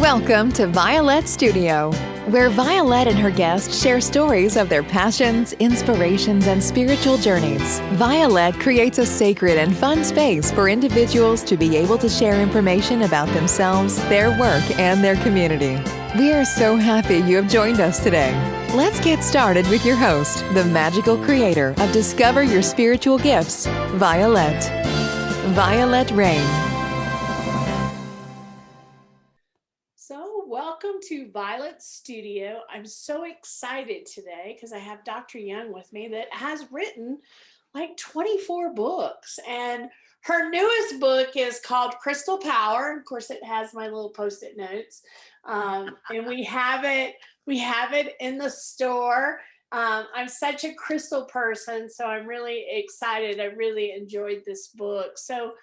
Welcome to Vialet Studio, where Vialet and her guests share stories of their passions, inspirations, and spiritual journeys. Vialet creates a sacred and fun space for individuals to be able to share information about themselves, their work, and their community. We are so happy you have joined us today. Let's get started with your host, the magical creator of Discover Your Spiritual Gifts, Vialet. Vialet Rain. So welcome to Vialet Studio. I'm so excited today because I have Dr. Young with me that has written like 24 books. And her newest book is called Crystal Power. Of course, it has my little post-it notes. And we have it in the store. I'm such a crystal person, so I'm really excited. I really enjoyed this book. So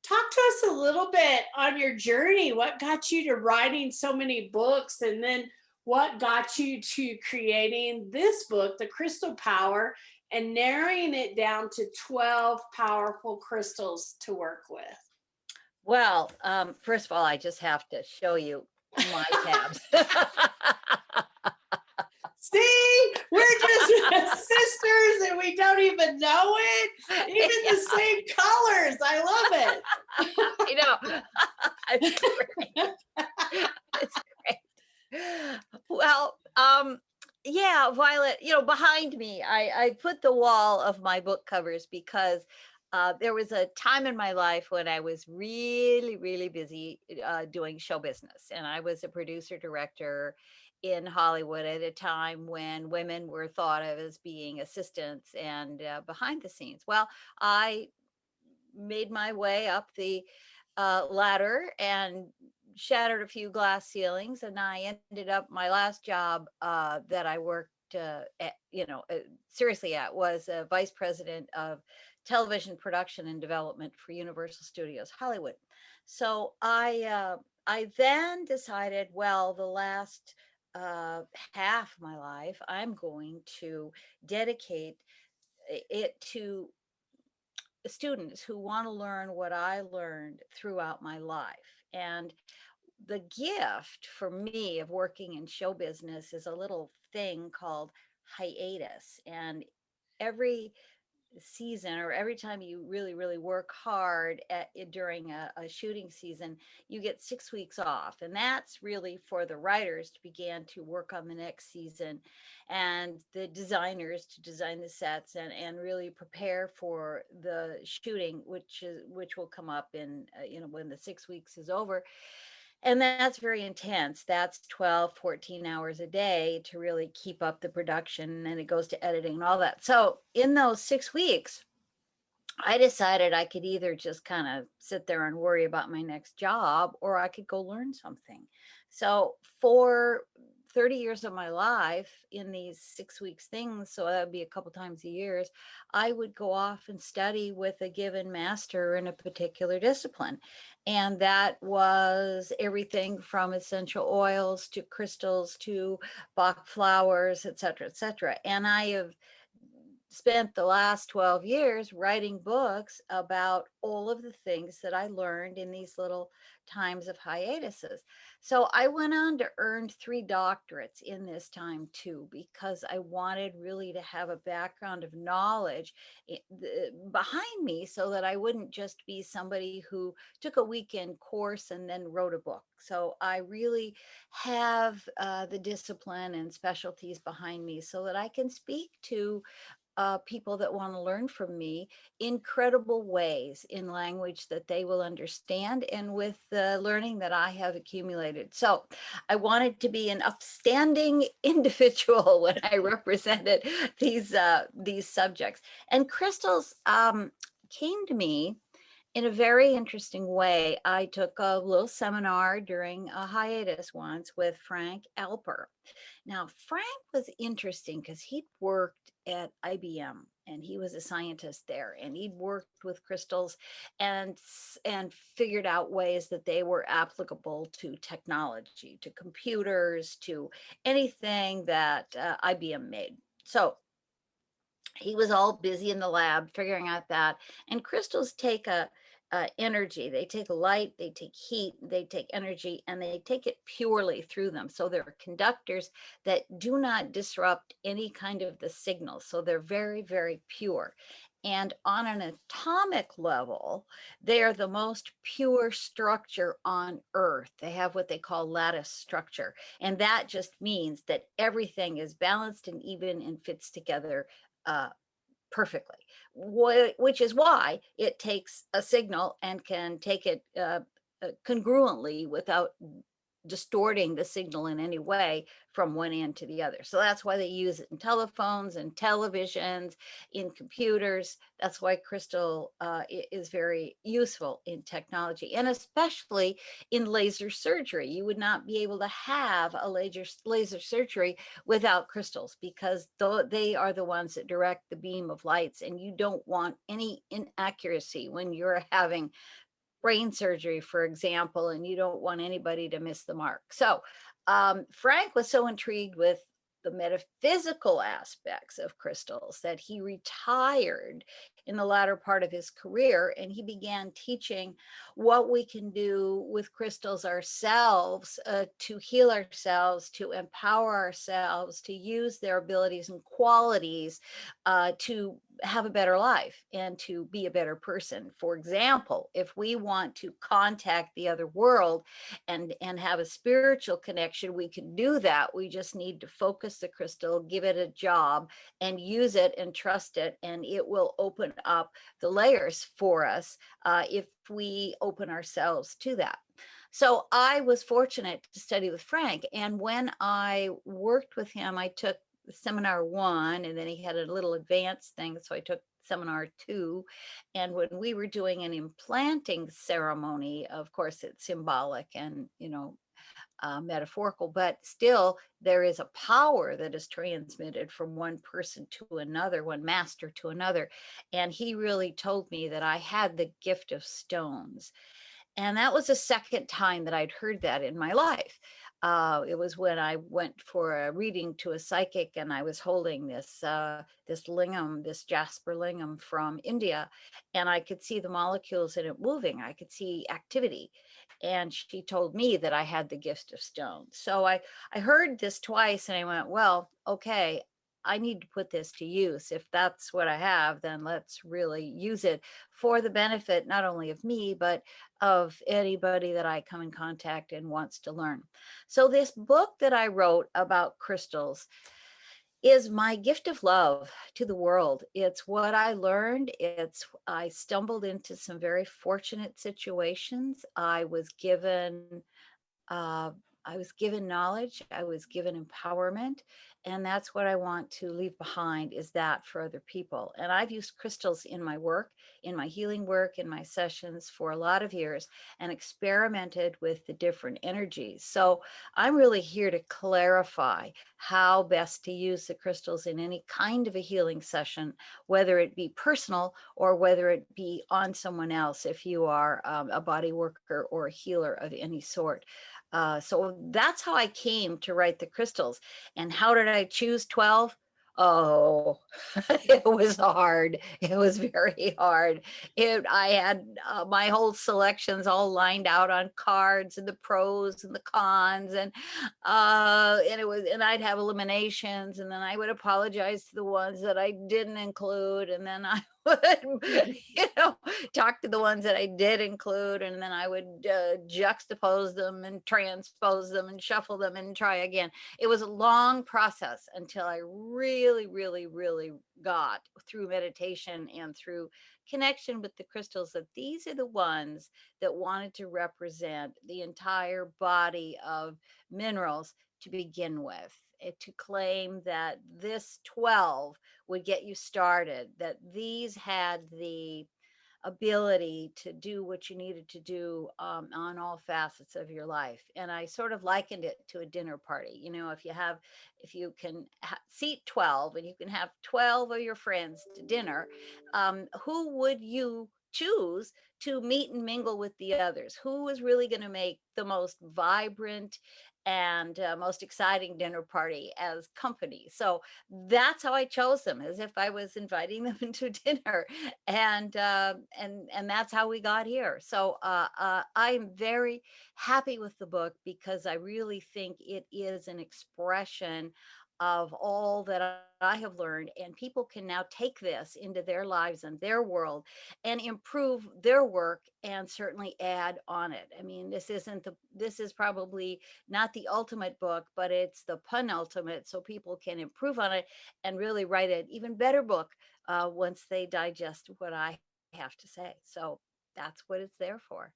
talk to us a little bit on your journey. What got you to writing so many books, and then what got you to creating this book, The Crystal Power, and narrowing it down to 12 powerful crystals to work with? Well, first of all, I just have to show you my tabs. See, we're just sisters and we don't even know it. Even the same colors. I love it. I know. It's great. It's great. Well, yeah, Violet, behind me, I put the wall of my book covers because there was a time in my life when I was really, really busy doing show business. And I was a producer director in Hollywood at a time when women were thought of as being assistants and behind the scenes. Well, I made my way up the ladder and shattered a few glass ceilings. And I ended up, my last job that I worked seriously at was a vice president of television production and development for Universal Studios Hollywood. So I then decided, well, the last half of my life, I'm going to dedicate it to students who want to learn what I learned throughout my life. And the gift for me of working in show business is a little thing called hiatus. And every season, or every time you really, really work hard during a shooting season, you get 6 weeks off. And that's really for the writers to begin to work on the next season, and the designers to design the sets and really prepare for the shooting, which will come up in when the 6 weeks is over. And that's very intense. That's 12, 14 hours a day to really keep up the production. And it goes to editing and all that. So in those 6 weeks, I decided I could either just kind of sit there and worry about my next job, or I could go learn something. So for 30 years of my life, in these 6 weeks things, so that would be a couple times a year, I would go off and study with a given master in a particular discipline. And that was everything from essential oils to crystals to Bach flowers, et cetera, et cetera. And I have spent the last 12 years writing books about all of the things that I learned in these little times of hiatuses. So I went on to earn 3 doctorates in this time too, because I wanted really to have a background of knowledge behind me, so that I wouldn't just be somebody who took a weekend course and then wrote a book. So I really have the discipline and specialties behind me so that I can speak to people that want to learn from me in credible ways, in language that they will understand, and with the learning that I have accumulated. So I wanted to be an upstanding individual when I represented these subjects. And crystals came to me in a very interesting way. I took a little seminar during a hiatus once with Frank Alper. Now, Frank was interesting because he'd worked at IBM and he was a scientist there, and he'd worked with crystals and figured out ways that they were applicable to technology, to computers, to anything that IBM made. So he was all busy in the lab figuring out that. And crystals take a energy. They take light, they take heat, they take energy, and they take it purely through them. So they're conductors that do not disrupt any kind of the signal. So they're very, very pure. And on an atomic level, they are the most pure structure on Earth. They have what they call lattice structure. And that just means that everything is balanced and even and fits together perfectly, which is why it takes a signal and can take it congruently without distorting the signal in any way from one end to the other. So that's why they use it in telephones and televisions, in computers. That's why crystal is very useful in technology, and especially in laser surgery. You would not be able to have a laser surgery without crystals, because they are the ones that direct the beam of lights, and you don't want any inaccuracy when you're having brain surgery, for example, and you don't want anybody to miss the mark. So Frank was so intrigued with the metaphysical aspects of crystals that he retired in the latter part of his career, and he began teaching what we can do with crystals ourselves, to heal ourselves, to empower ourselves, to use their abilities and qualities to have a better life and to be a better person. For example, if we want to contact the other world and have a spiritual connection, we can do that. We just need to focus the crystal, give it a job, and use it and trust it, and it will open up the layers for us if we open ourselves to that. So I was fortunate to study with Frank, and when I worked with him, I took seminar 1, and then he had a little advanced thing, so I took seminar 2. And when we were doing an implanting ceremony, of course it's symbolic and metaphorical, but still there is a power that is transmitted from one person to another, one master to another. And he really told me that I had the gift of stones. And that was the second time that I'd heard that in my life. It was when I went for a reading to a psychic, and I was holding this lingam, this jasper lingam from India, and I could see the molecules in it moving. I could see activity, and she told me that I had the gift of stone. So I heard this twice, and I went, well, okay, I need to put this to use. If that's what I have, then let's really use it for the benefit not only of me, but of anybody that I come in contact and wants to learn. So this book that I wrote about crystals is my gift of love to the world. It's what I learned. I stumbled into some very fortunate situations. Uh, I was given knowledge, I was given empowerment, and that's what I want to leave behind, is that for other people. And I've used crystals in my work, in my healing work, in my sessions for a lot of years, and experimented with the different energies. So I'm really here to clarify how best to use the crystals in any kind of a healing session, whether it be personal or whether it be on someone else, if you are a body worker or a healer of any sort. So that's how I came to write the crystals. And how did I choose 12? Oh, it was hard. It was very hard. I had my whole selections all lined out on cards, and the pros and the cons, and and I'd have eliminations, and then I would apologize to the ones that I didn't include, and then I would, talk to the ones that I did include, and then I would juxtapose them and transpose them and shuffle them and try again. It was a long process until I really, really, really got through meditation and through connection with the crystals that these are the ones that wanted to represent the entire body of minerals to begin with. To claim that this 12 would get you started, that these had the ability to do what you needed to do on all facets of your life. And I sort of likened it to a dinner party. If you can seat 12 and you can have 12 of your friends to dinner, who would you choose to meet and mingle with the others. Who was really going to make the most vibrant and most exciting dinner party as company? So that's how I chose them, as if I was inviting them into dinner, and that's how we got here. So I'm very happy with the book because I really think it is an expression of all that I have learned, and people can now take this into their lives and their world and improve their work and certainly add on it. I mean, this is probably not the ultimate book, but it's the penultimate, so people can improve on it and really write an even better book once they digest what I have to say. So that's what it's there for.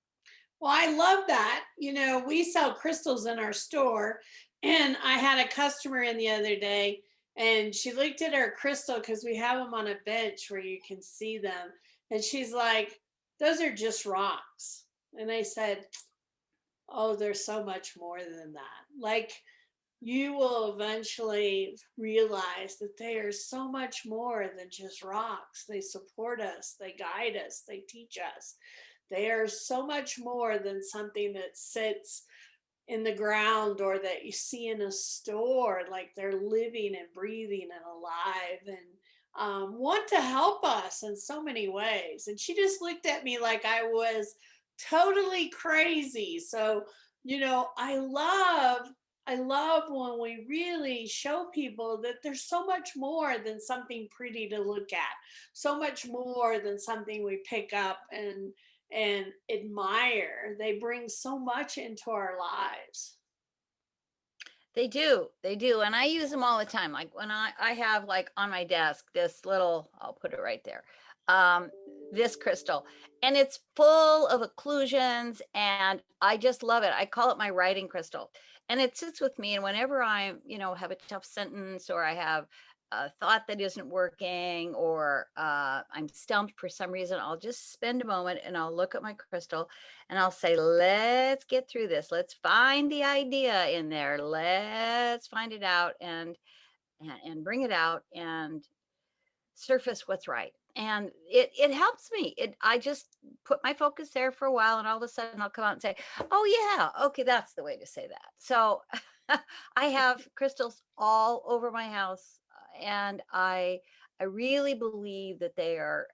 Well, I love that. You know, we sell crystals in our store, and I had a customer in the other day, and she looked at her crystal because we have them on a bench where you can see them. And she's like, those are just rocks. And I said, oh, there's so much more than that. Like, you will eventually realize that they are so much more than just rocks. They support us, they guide us, they teach us. They are so much more than something that sits in the ground or that you see in a store. Like, they're living and breathing and alive, and want to help us in so many ways. And she just looked at me like I was totally crazy. So, you know, I love when we really show people that there's so much more than something pretty to look at, so much more than something we pick up and admire. They bring so much into our lives. They do. And I use them all the time. Like when I have like on my desk, this little, I'll put it right there. Um, this crystal, and it's full of occlusions, and I just love it. I call it my writing crystal, and it sits with me. And whenever I, have a tough sentence, or I have a thought that isn't working, or I'm stumped for some reason, I'll just spend a moment and I'll look at my crystal and I'll say, let's get through this. Let's find the idea in there. Let's find it out and bring it out and surface what's right. And it helps me. I just put my focus there for a while, and all of a sudden I'll come out and say, oh yeah, okay, that's the way to say that. So I have crystals all over my house, and I really believe that they are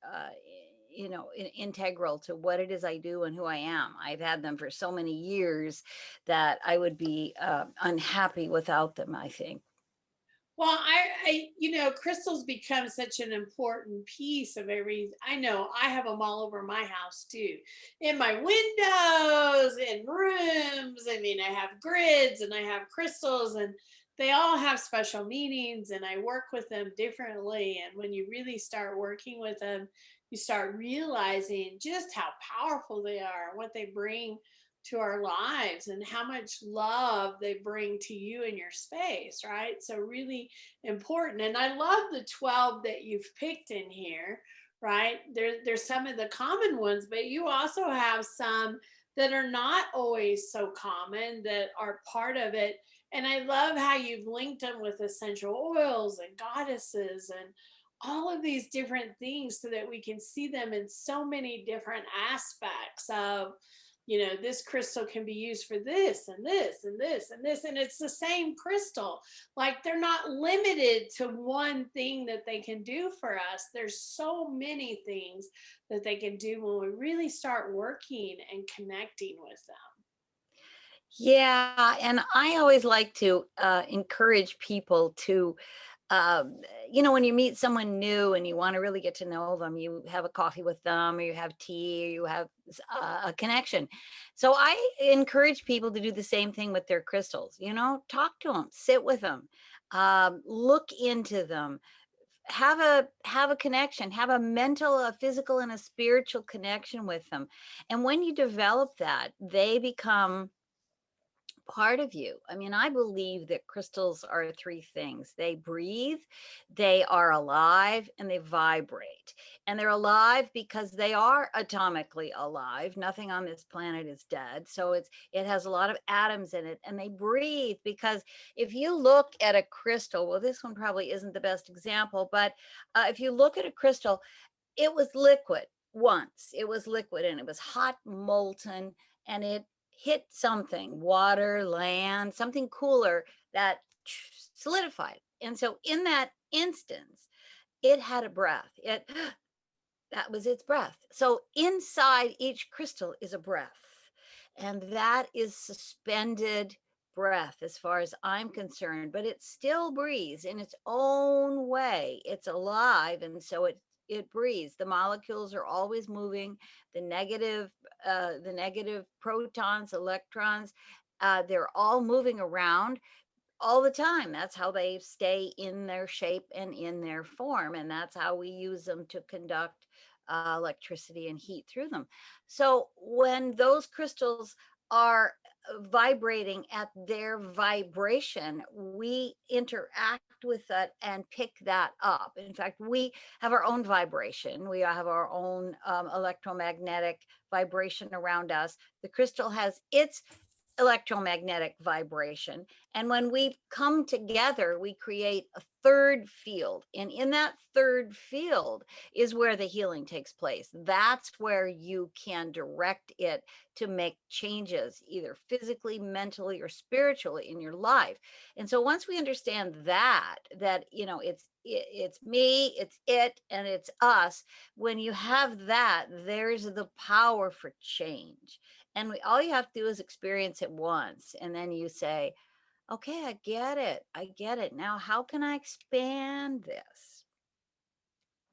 integral to what it is I do and who I am. I've had them for so many years that I would be unhappy without them, I think. Well, crystals become such an important piece of every. I know I have them all over my house too, in my windows, in rooms. I mean, I have grids and I have crystals, and they all have special meanings, and I work with them differently. And when you really start working with them, you start realizing just how powerful they are, what they bring to our lives, and how much love they bring to you in your space, right? So really important. And I love the 12 that you've picked in here, right? There's some of the common ones, but you also have some that are not always so common that are part of it. And I love how you've linked them with essential oils and goddesses and all of these different things so that we can see them in so many different aspects of, this crystal can be used for this and this and this and this, and it's the same crystal. Like, they're not limited to one thing that they can do for us. There's so many things that they can do when we really start working and connecting with them. Yeah, and I always like to encourage people to, um, when you meet someone new and you want to really get to know them, you have a coffee with them, or you have tea, or you have a connection. So I encourage people to do the same thing with their crystals. Talk to them, sit with them, look into them, have a connection, have a mental, a physical, and a spiritual connection with them. And when you develop that, they become part of you. I mean, I believe that crystals are three things: they breathe, they are alive, and they vibrate. And they're alive because they are atomically alive. Nothing on this planet is dead. So it has a lot of atoms in it. And they breathe because if you look at a crystal, well, this one probably isn't the best example, but if you look at a crystal, it was liquid. once. It was liquid and it was hot, molten, and it hit something, water, land, something cooler that solidified. And so in that instance, it had a breath. It that was its breath. So inside each crystal is a breath. And that is suspended breath as far as I'm concerned, but it still breathes in its own way. It's alive, and so it breathes. The molecules are always moving. The negative protons, electrons, they're all moving around all the time. That's how they stay in their shape and in their form. And that's how we use them to conduct electricity and heat through them. So when those crystals are vibrating at their vibration, we interact with that and pick that up. In fact, we have our own vibration. We have our own electromagnetic vibration around us. The crystal has its electromagnetic vibration. And when we come together, we create a third field. And in that third field is where the healing takes place. That's where you can direct it to make changes, either physically, mentally, or spiritually in your life. And so once we understand that, it's me, it's it, and it's us. When you have that, there's the power for change. And all you have to do is experience it once. And then you say, okay, I get it. I get it. Now, how can I expand this?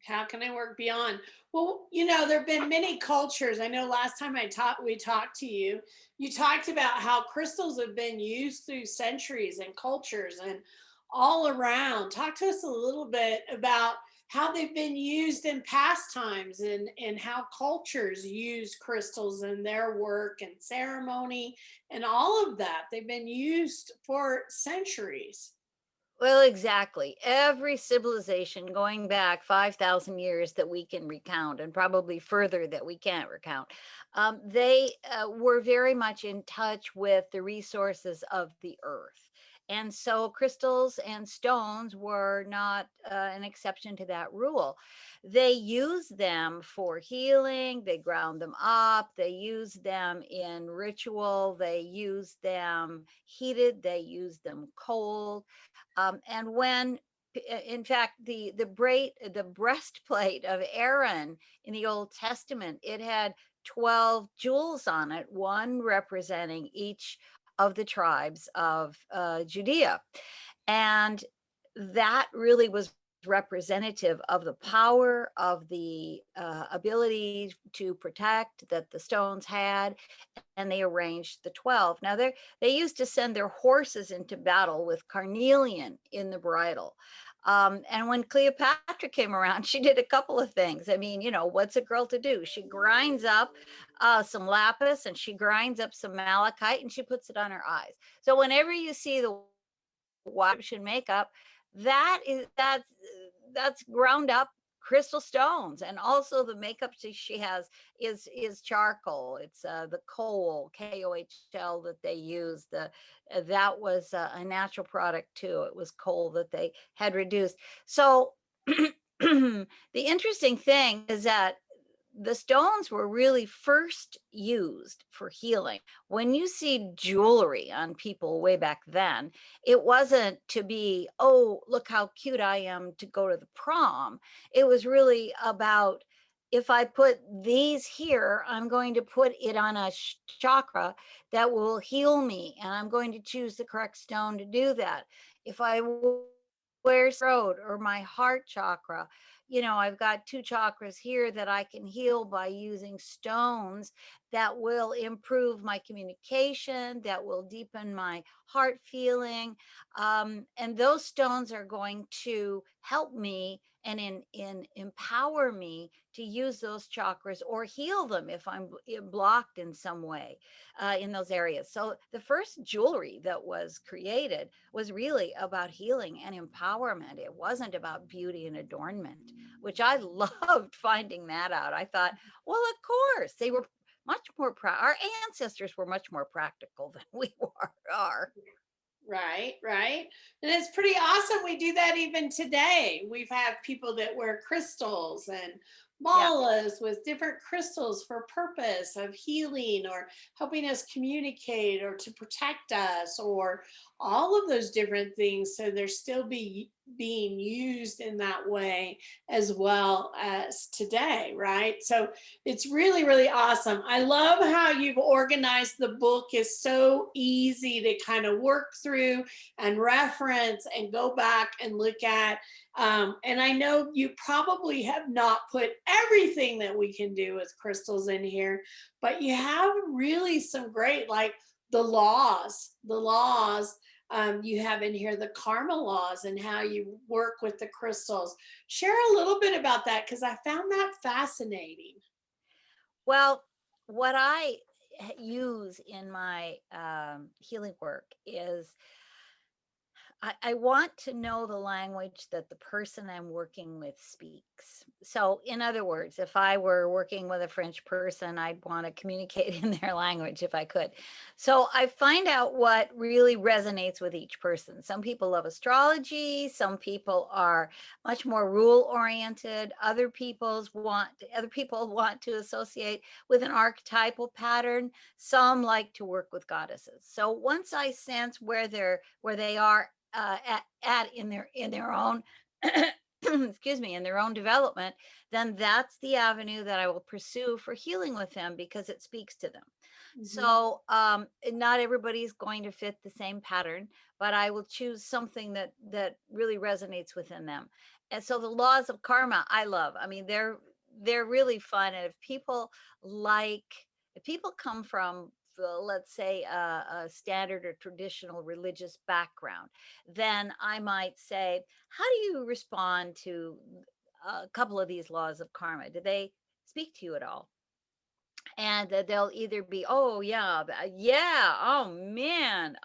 How can I work beyond? Well, there have been many cultures. I know last time we talked to you, you talked about how crystals have been used through centuries and cultures and all around. Talk to us a little bit about how they've been used in past times and how cultures use crystals in their work and ceremony and all of that. They've been used for centuries. Well, exactly. Every civilization going back 5,000 years that we can recount, and probably further that we can't recount, they were very much in touch with the resources of the earth. And so crystals and stones were not an exception to that rule. They used them for healing, they ground them up, they used them in ritual, they used them heated, they used them cold. And when, in fact, the breastplate of Aaron in the Old Testament, it had 12 jewels on it, one representing each of the tribes of Judea. And that really was representative of the power of the ability to protect that the stones had. And they arranged the 12. Now they used to send their horses into battle with carnelian in the bridle. And when Cleopatra came around, she did a couple of things. I mean, what's a girl to do? She grinds up some lapis and she grinds up some malachite and she puts it on her eyes. So whenever you see the Egyptian makeup, that's ground up crystal stones. And also the makeup she has is charcoal. It's the kohl, KOHL, that they use. That was a natural product too. It was coal that they had reduced. So the interesting thing is that the stones were really first used for healing. When you see jewelry on people way back then, it wasn't to be, oh, look how cute I am to go to the prom. It was really about, if I put these here, I'm going to put it on a chakra that will heal me, and I'm going to choose the correct stone to do that. If I wear throat or my heart chakra, I've got two chakras here that I can heal by using stones that will improve my communication, that will deepen my heart feeling. And those stones are going to help me and empower me to use those chakras or heal them if I'm blocked in some way in those areas. So the first jewelry that was created was really about healing and empowerment. It wasn't about beauty and adornment, which I loved finding that out. I thought, well, of course, they were much more our ancestors were much more practical than we are. Right, right. And it's pretty awesome. We do that even today. We've had people that wear crystals and Yeah. malas with different crystals for purpose of healing or helping us communicate or to protect us, or all of those different things. So they're still being used in that way as well as today, right? So it's really, really awesome. I love how you've organized the book. Is so easy to kind of work through and reference and go back and look at. And I know you probably have not put everything that we can do with crystals in here, but you have really some great, like the laws you have in here, the karma laws, and how you work with the crystals. Share a little bit about that, because I found that fascinating. Well, what I use in my healing work is I want to know the language that the person I'm working with speaks. So, in other words, if I were working with a French person, I'd want to communicate in their language if I could. So, I find out what really resonates with each person. Some people love astrology, some people are much more rule oriented, other people want to associate with an archetypal pattern, some like to work with goddesses. So, once I sense where they are at in their own excuse me, in their own development, then that's the avenue that I will pursue for healing with them because it speaks to them. Mhm. So not everybody's going to fit the same pattern, but I will choose something that really resonates within them. And so the laws of karma I love. I mean, they're really fun. And like if people come from let's say a standard or traditional religious background, then I might say, how do you respond to a couple of these laws of karma? Do they speak to you at all? And they'll either be, oh yeah, yeah, oh man,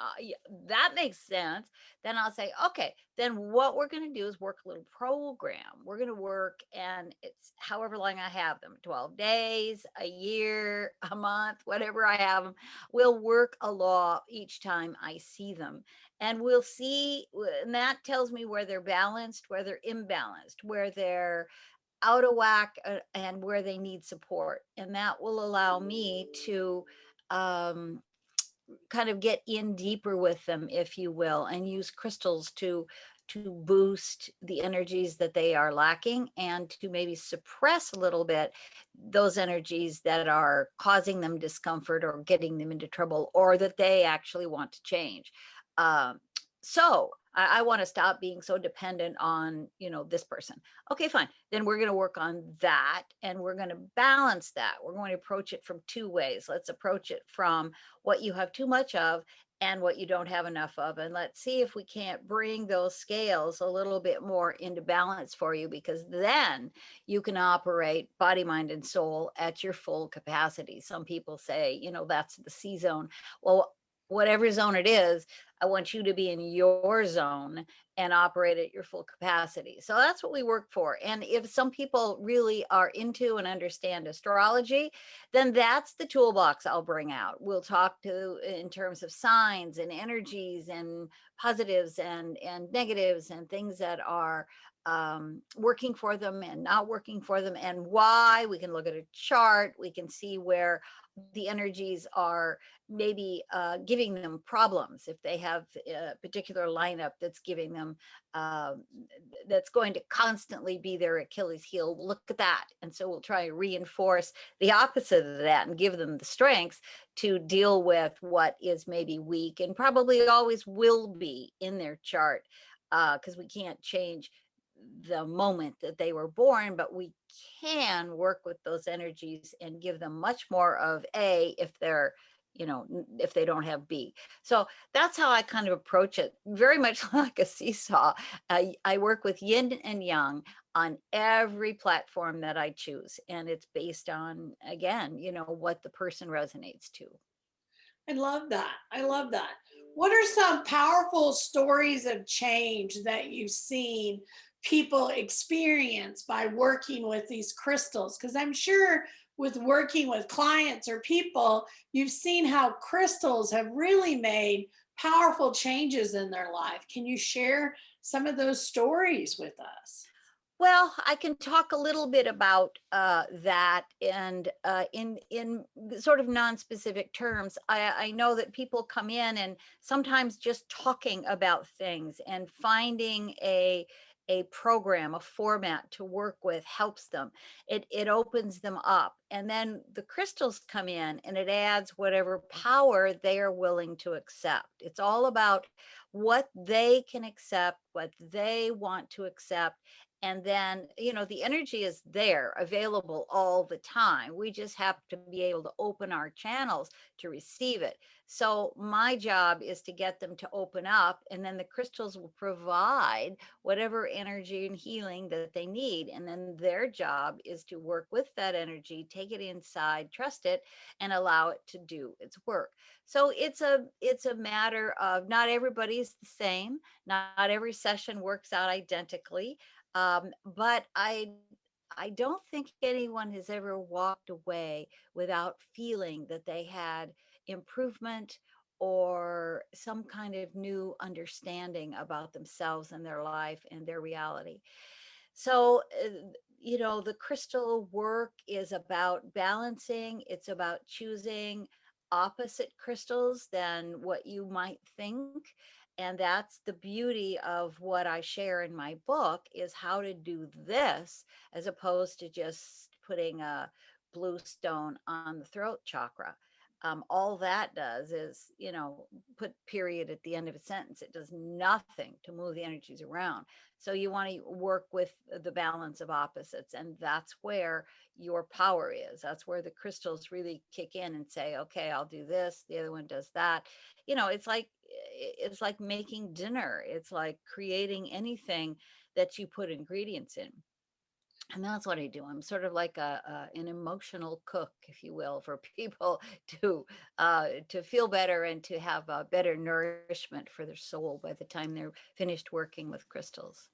that makes sense. Then I'll say, okay, then what we're going to do is work a little program. We're going to work, and it's however long I have them, 12 days, a year, a month, whatever I have them. We'll work a law each time I see them, and we'll see, and that tells me where they're balanced, where they're imbalanced, where they're out of whack, and where they need support. And that will allow me to um, kind of get in deeper with them, if you will, and use crystals to boost the energies that they are lacking, and to maybe suppress a little bit those energies that are causing them discomfort or getting them into trouble, or that they actually want to change. Um, so I want to stop being so dependent on, this person. Okay, fine. Then we're going to work on that, and we're going to balance that. We're going to approach it from two ways. Let's approach it from what you have too much of and what you don't have enough of. And let's see if we can't bring those scales a little bit more into balance for you, because then you can operate body, mind, and soul at your full capacity. Some people say, that's the C zone. Well, whatever zone it is, I want you to be in your zone and operate at your full capacity. So that's what we work for. And if some people really are into and understand astrology, then that's the toolbox I'll bring out. We'll talk to in terms of signs and energies and positives and negatives and things that are working for them and not working for them, and why. We can look at a chart. We can see where the energies are maybe giving them problems. If they have a particular lineup that's giving them, that's going to constantly be their Achilles heel, we'll look at that. And so we'll try to reinforce the opposite of that and give them the strengths to deal with what is maybe weak and probably always will be in their chart, because we can't change the moment that they were born, but we can work with those energies and give them much more of A if they're, if they don't have B. So that's how I kind of approach it, very much like a seesaw. I work with yin and yang on every platform that I choose. And it's based on, again, what the person resonates to. I love that. I love that. What are some powerful stories of change that you've seen people experience by working with these crystals? Because I'm sure with working with clients or people, you've seen how crystals have really made powerful changes in their life. Can you share some of those stories with us? Well, I can talk a little bit about that, and in sort of non-specific terms. I know that people come in and sometimes just talking about things and finding a program, a format to work with helps them. It opens them up, and then the crystals come in, and it adds whatever power they are willing to accept. It's all about what they can accept, what they want to accept, and then, the energy is there available all the time. We just have to be able to open our channels to receive it. So my job is to get them to open up, and then the crystals will provide whatever energy and healing that they need. And then their job is to work with that energy, take it inside, trust it, and allow it to do its work. So it's a matter of, not everybody's the same. Not every session works out identically. But I don't think anyone has ever walked away without feeling that they had improvement or some kind of new understanding about themselves and their life and their reality. So, the crystal work is about balancing, it's about choosing opposite crystals than what you might think. And that's the beauty of what I share in my book, is how to do this as opposed to just putting a blue stone on the throat chakra. All that does is, put period at the end of a sentence. It does nothing to move the energies around. So you want to work with the balance of opposites, and that's where your power is. That's where the crystals really kick in and say, okay, I'll do this, the other one does that. It's like making dinner. It's like creating anything that you put ingredients in. And that's what I do. I'm sort of like an emotional cook, if you will, for people to feel better and to have a better nourishment for their soul by the time they're finished working with crystals.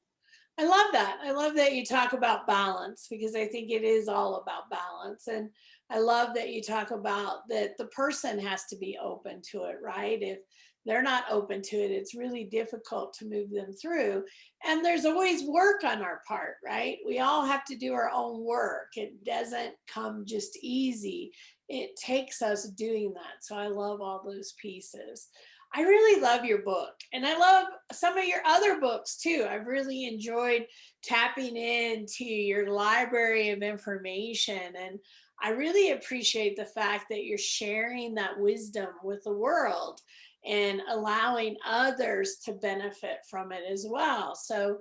I love that. I love that you talk about balance, because I think it is all about balance. And I love that you talk about that the person has to be open to it, right? If they're not open to it, it's really difficult to move them through. And there's always work on our part, right? We all have to do our own work. It doesn't come just easy. It takes us doing that. So I love all those pieces. I really love your book, and I love some of your other books too. I've really enjoyed tapping into your library of information, and I really appreciate the fact that you're sharing that wisdom with the world and allowing others to benefit from it as well. So,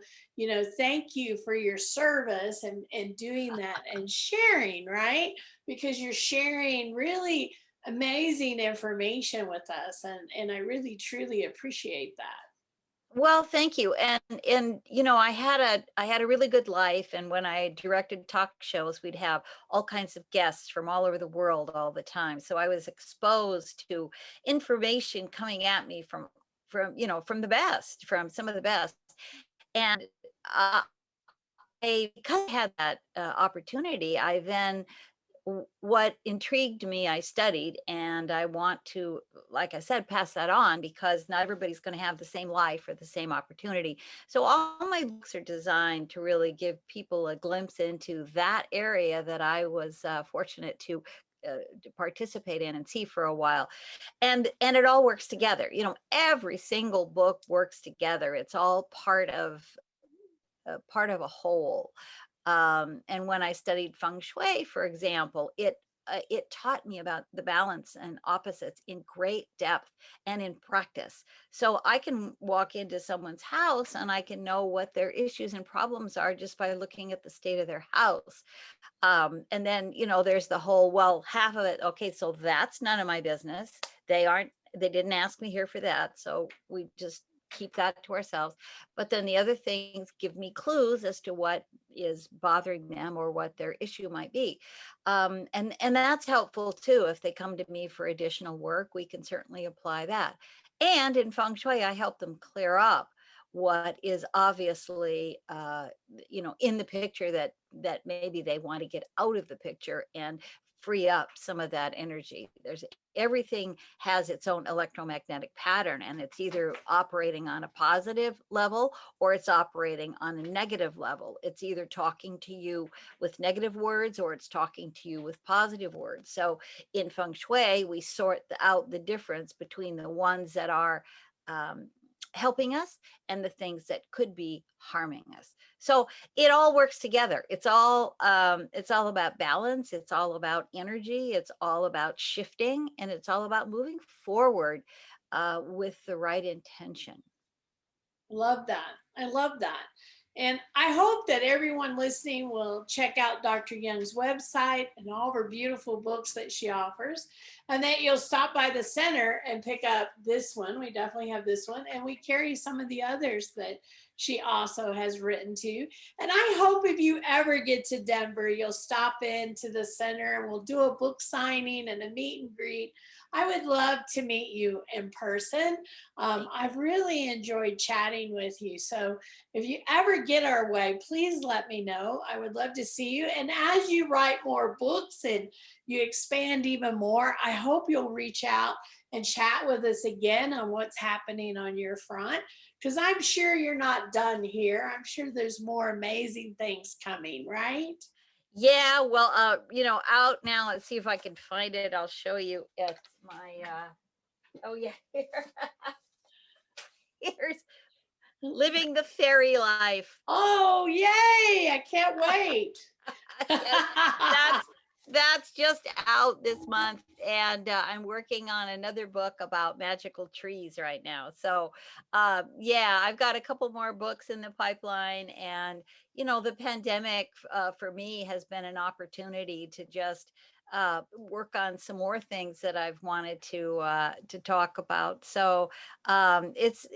thank you for your service and doing that and sharing, right? Because you're sharing really amazing information with us, and I really truly appreciate that. Well, thank you. And I had a really good life, and when I directed talk shows, we'd have all kinds of guests from all over the world all the time. So I was exposed to information coming at me from the best, from some of the best. And uh, because I had that opportunity, I then what intrigued me, I studied, and I want to, like I said, pass that on, because not everybody's going to have the same life or the same opportunity. So all my books are designed to really give people a glimpse into that area that I was fortunate to participate in and see for a while. And it all works together. Every single book works together. It's all part of a whole. And when I studied Feng Shui, for example, it taught me about the balance and opposites in great depth and in practice. So I can walk into someone's house and I can know what their issues and problems are just by looking at the state of their house. And then, there's the whole, well, half of it, okay, so that's none of my business. They didn't ask me here for that. So we just keep that to ourselves. But then the other things give me clues as to what is bothering them or what their issue might be. And that's helpful too. If they come to me for additional work, we can certainly apply that. And in Feng Shui, I help them clear up what is obviously in the picture that maybe they want to get out of the picture, and free up some of that energy. Everything has its own electromagnetic pattern, and it's either operating on a positive level or it's operating on a negative level. It's either talking to you with negative words or it's talking to you with positive words. So in Feng Shui, we sort out the difference between the ones that are helping us and the things that could be harming us. So it all works together. It's all about balance. It's all about energy. It's all about shifting, and it's all about moving forward with the right intention. Love that. I love that. And I hope that everyone listening will check out Dr. Young's website and all of her beautiful books that she offers, and that you'll stop by the center and pick up this one. We definitely have this one, and we carry some of the others that she also has written to. And I hope if you ever get to Denver, you'll stop into the center and we'll do a book signing and a meet and greet. I would love to meet you in person. I've really enjoyed chatting with you. So if you ever get our way, please let me know. I would love to see you. And as you write more books and you expand even more, I hope you'll reach out and chat with us again on what's happening on your front, because I'm sure you're not done here. I'm sure there's more amazing things coming, right? Yeah, well, out now. Let's see if I can find it. I'll show you at my, oh yeah, here's Living the Fairy Life. Oh, yay, I can't wait. Yes, that's just out this month, and I'm working on another book about magical trees right now. So yeah, I've got a couple more books in the pipeline, and the pandemic for me has been an opportunity to just work on some more things that I've wanted to talk about. So it's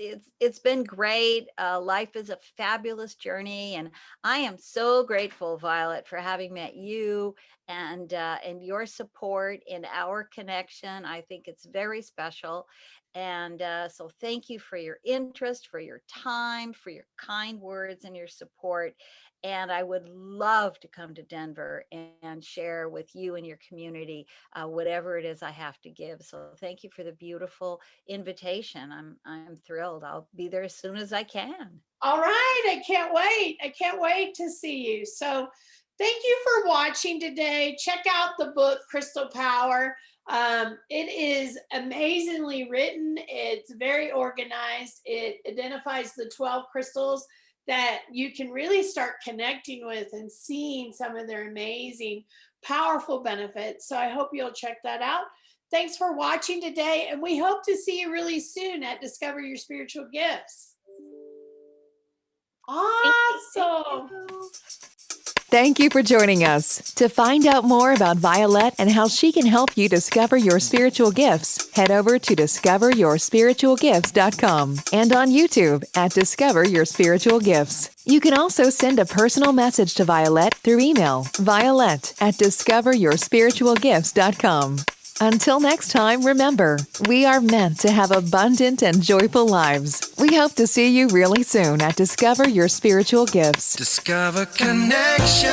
been great. Life is a fabulous journey, and I am so grateful, Violet, for having met you and your support in our connection. I think it's very special. And so thank you for your interest, for your time, for your kind words and your support. And I would love to come to Denver and share with you and your community whatever it is I have to give. So thank you for the beautiful invitation. I'm thrilled. I'll be there as soon as I can. All right. I can't wait. I can't wait to see you. So thank you for watching today. Check out the book, Crystal Power. It is amazingly written. It's very organized. It identifies the 12 crystals that you can really start connecting with and seeing some of their amazing, powerful benefits. So I hope you'll check that out. Thanks for watching today, and we hope to see you really soon at Discover Your Spiritual Gifts. Awesome. Thank you for joining us. To find out more about Vialet and how she can help you discover your spiritual gifts, head over to discoveryourspiritualgifts.com and on YouTube at Discover Your Spiritual Gifts. You can also send a personal message to Vialet through email, violet@discoveryourspiritualgifts.com. Until next time, remember, we are meant to have abundant and joyful lives. We hope to see you really soon at Discover Your Spiritual Gifts. Discover connection,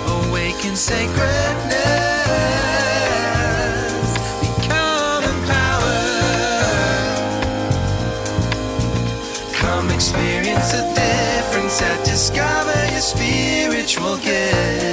awaken sacredness, become empowered. Come experience the difference at Discover Your Spiritual Gifts.